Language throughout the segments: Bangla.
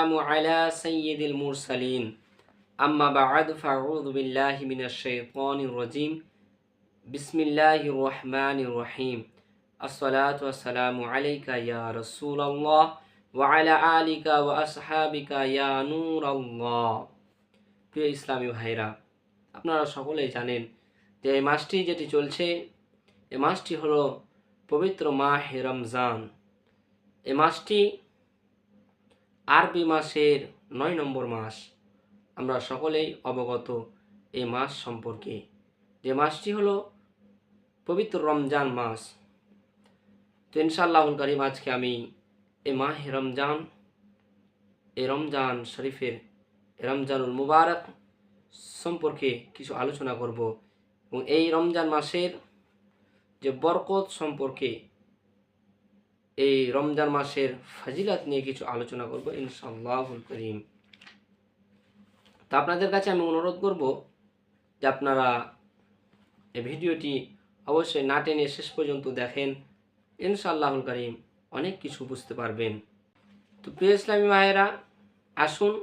والسلام على سيد المرسلين أما بعد فأعوذ بالله من الشيطان الرجيم بسم الله الرحمن الرحيم الصلاة والسلام عليك يا رسول الله وعلى آلك وأصحابك يا نور الله। প্রিয় ইসলামী ভাইরা, আপনারা সকলেই জানেন যে এই মাসটি যেটি চলছে এই মাসটি হলো পবিত্র মাহে রমজান। এই মাসটি আরবি মাসের 9 নম্বর মাস। আমরা সকলেই অবগত এই মাস সম্পর্কে, যে মাসটি হলো পবিত্র রমজান মাস। তো ইনশাআল্লাহুল কারীম আজকে আমি এই মাহে রমজান, এই রমজান শরীফের রমজানুল মুবারক সম্পর্কে কিছু আলোচনা করব এবং এই রমজান মাসের যে বরকত সম্পর্কে, এই রমজান মাসের ফজিলত নিয়ে কিছু আলোচনা করব ইনশাআল্লাহুল কারীম। তো আপনাদের কাছে আমি অনুরোধ করব যে আপনারা এই ভিডিওটি অবশ্যই না টেনে শেষ পর্যন্ত দেখেন, ইনশাআল্লাহুল কারীম অনেক কিছু বুঝতে পারবেন। তো প্রিয় ইসলামী ভাইয়েরা, আসুন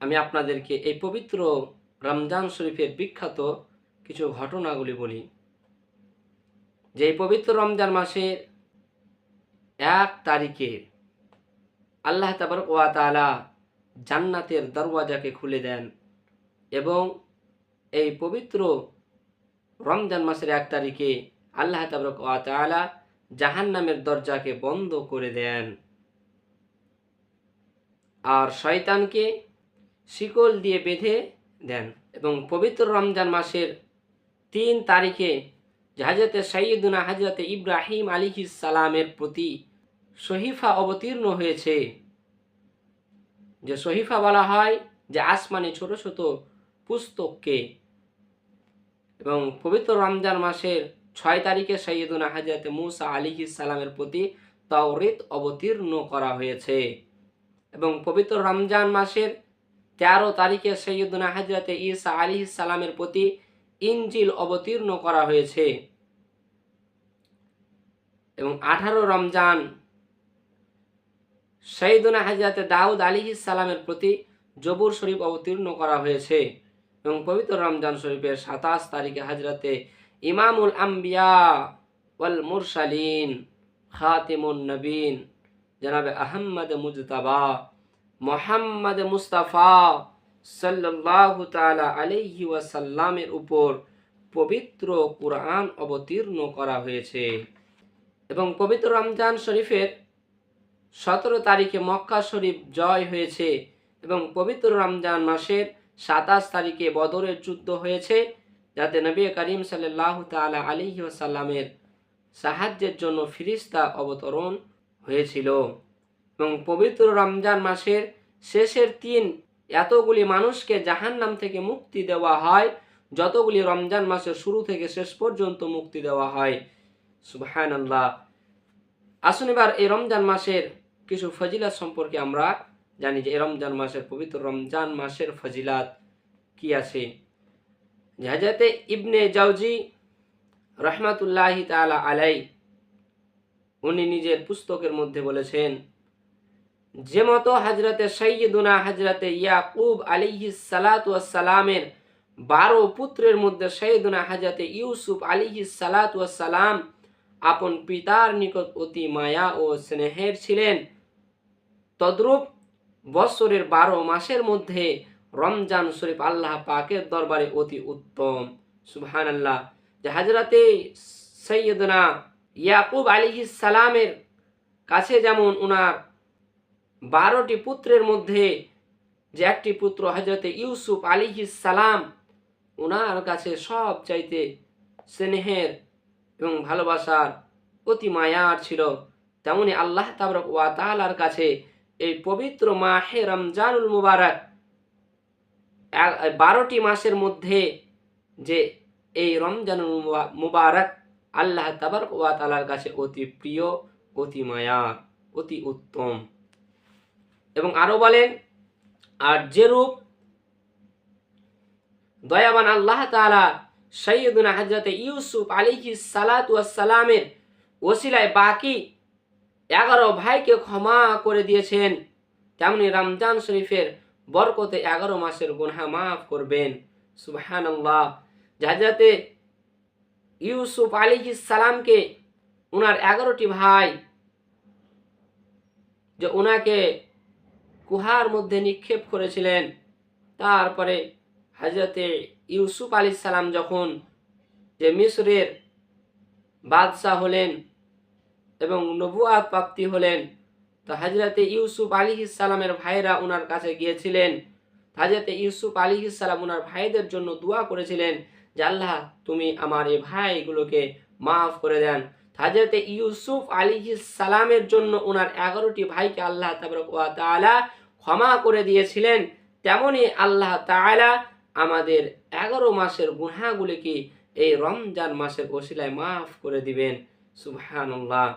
আমি আপনাদেরকে এই পবিত্র রমজান শরীফের বিখ্যাত কিছু ঘটনাগুলি বলি। যে এই পবিত্র রমজান মাসের 1 তারিখে আল্লাহ তাবারক ওয়া তাআলা জান্নাতের দরওয়াজাকে খুলে দেন এবং এই পবিত্র রমজান মাসের 1 তারিখে আল্লাহ তাবারক ওয়া তাআলা জাহান্নামের দরজাকে বন্ধ করে দেন আর শয়তানকে শিকল দিয়ে বেঁধে দেন। এবং পবিত্র রমজান মাসের 3 তারিখে হযরতে সাইয়্যিদুনা হযরতে ইব্রাহিম আলাইহিস সালামের প্রতি সহিফা অবতীর্ণ হয়েছে। যে সহিফা বলা হয় যে আসমানে ছোট ছোট পুস্তককে। এবং পবিত্র রমজান মাসের 6 তারিখে সাইয়্যিদুনা হযরতে মুসা আলাইহিস সালামের প্রতি তাওরাত অবতীর্ণ করা হয়েছে। এবং পবিত্র রমজান মাসের 13 তারিখে সাইয়্যিদুনা হযরতে ঈসা আলাইহিস সালামের প্রতি ইনজিল অবতীর্ণ করা হয়েছে। এবং 18 রমজান সাইয়্যিদুনা হযরতে দাউদ আলাইহিস সালামের প্রতি জবুর শরীফ অবতীর্ণ করা হয়েছে। এবং পবিত্র রমজান শরীফের 27 তারিখে হযরতে ইমামুল আম্বিয়া ওয়াল মুরসালিন খাতিমুন নবীন জনাবে আহমদ মুজতবা মুহাম্মদ মুস্তাফা সাল্লাল্লাহু তাআলা আলাইহি ওয়াসাল্লামের উপর পবিত্র কুরআন অবতীর্ণ করা হয়েছে। এবং পবিত্র রমজান শরীফের 17 তারিখে মক্কা শরীফ জয় হয়েছে। এবং পবিত্র রমজান মাসের 27 তারিখে বদরের যুদ্ধ হয়েছে, যাতে নবী করিম সাল্লাল্লাহু তাআলা আলাইহি ওয়াসাল্লামের সাহায্যের জন্য ফেরেশতা অবতরণ হয়েছিল। এবং পবিত্র রমজান মাসের শেষের 3 এতগুলি মানুষকে জাহান্নাম থেকে মুক্তি দেওয়া হয় যতগুলি রমজান মাসের শুরু থেকে শেষ পর্যন্ত মুক্তি দেওয়া হয়। সুবহানাল্লাহ। আসুন এবার এই রমজান মাসের কিছু ফজিলত সম্পর্কে আমরা জানি যে এই রমজান মাসের পবিত্র রমজান মাসের ফজিলত কি আছে। হযরতে ইবনে জাওজি রাহমাতুল্লাহি তাআলা আলাই উনি নিজের পুস্তকের মধ্যে বলেছেন, যে মতো হযরতে সাইয়্যিদুনা হযরতে ইয়াকুব আলাইহিস সালাতু ওয়াস সালামের 12 পুত্রের মধ্যে সাইয়্যিদুনা হযরতে ইউসুফ আলাইহিস সালাতু ওয়াস সালাম আপন পিতার নিকট অতি মায়া ও স্নেহের ছিলেন, তদ্রূপ বছরের 12 মাসের মধ্যে রমজান শরীফ আল্লাহ পাকের দরবারে অতি উত্তম। সুবহানাল্লাহ। যে হযরতে সাইয়্যিদুনা ইয়াকুব আলাইহিস সালামের কাছে যেমন উনার 12টি পুত্রের মধ্যে যে একটি পুত্র হযরতে ইউসুফ আলাইহিস সালাম উনার কাছে সব চাইতে স্নেহের এবং ভালোবাসার অতি মায়ার ছিল, তেমনি আল্লাহ তাবারক ওয়া তাআলার কাছে এই পবিত্র মাহে রমজানুল মুবারক 12টি মাসের মধ্যে যে এই রমজানুল মুবারক আল্লাহ তাবারক ওয়া তাআলার কাছে অতি প্রিয়, অতি মায়ার, অতি উত্তম। এবং আরো বলেন, আর যেরূপ দয়াবান আল্লাহ তাআলা সাইয়্যিদুনা হযরতে ইউসুফ আলাইহিস সালাতু ওয়াস সালামের ওসিলায় বাকি 11 ভাইকে ক্ষমা করে দিয়েছেন, তেমনি রমজান শরীফের বরকতে 11 মাসের গুনাহ মাফ করবেন। সুবহানাল্লাহ। হযরতে ইউসুফ আলাইহিস সালামকে উনার 11টি ভাই যে উনাকে কুহার মধ্যে নিক্ষেপ করেছিলেন, তারপরে হযরতে ইউসুফ আলাইহিস সালাম যখন যে মিশরের বাদশাহ হলেন এবং নবুয়াত প্রাপ্তি হলেন, তো হযরতে ইউসুফ আলাইহিস সালামের ভাইরা উনার কাছে গিয়েছিলেন। হযরতে ইউসুফ আলাইহিস সালাম উনার ভাইদের জন্য দোয়া করেছিলেন যে আল্লাহ তুমি আমার এই ভাইগুলোকে মাফ করে দেন। হযরতে ইউসুফ আলাইহিস সালামের জন্য উনার 11টি ভাইকে আল্লাহ তাবারক ওয়া তাআলা ক্ষমা করে দিয়েছিলেন। তেমনি আল্লাহ তাআলা আমাদের 11 মাসের গুনাহগুলিকে এই রমজান মাসের ওসিলায় মাফ করে দিবেন। সুবহানাল্লাহ।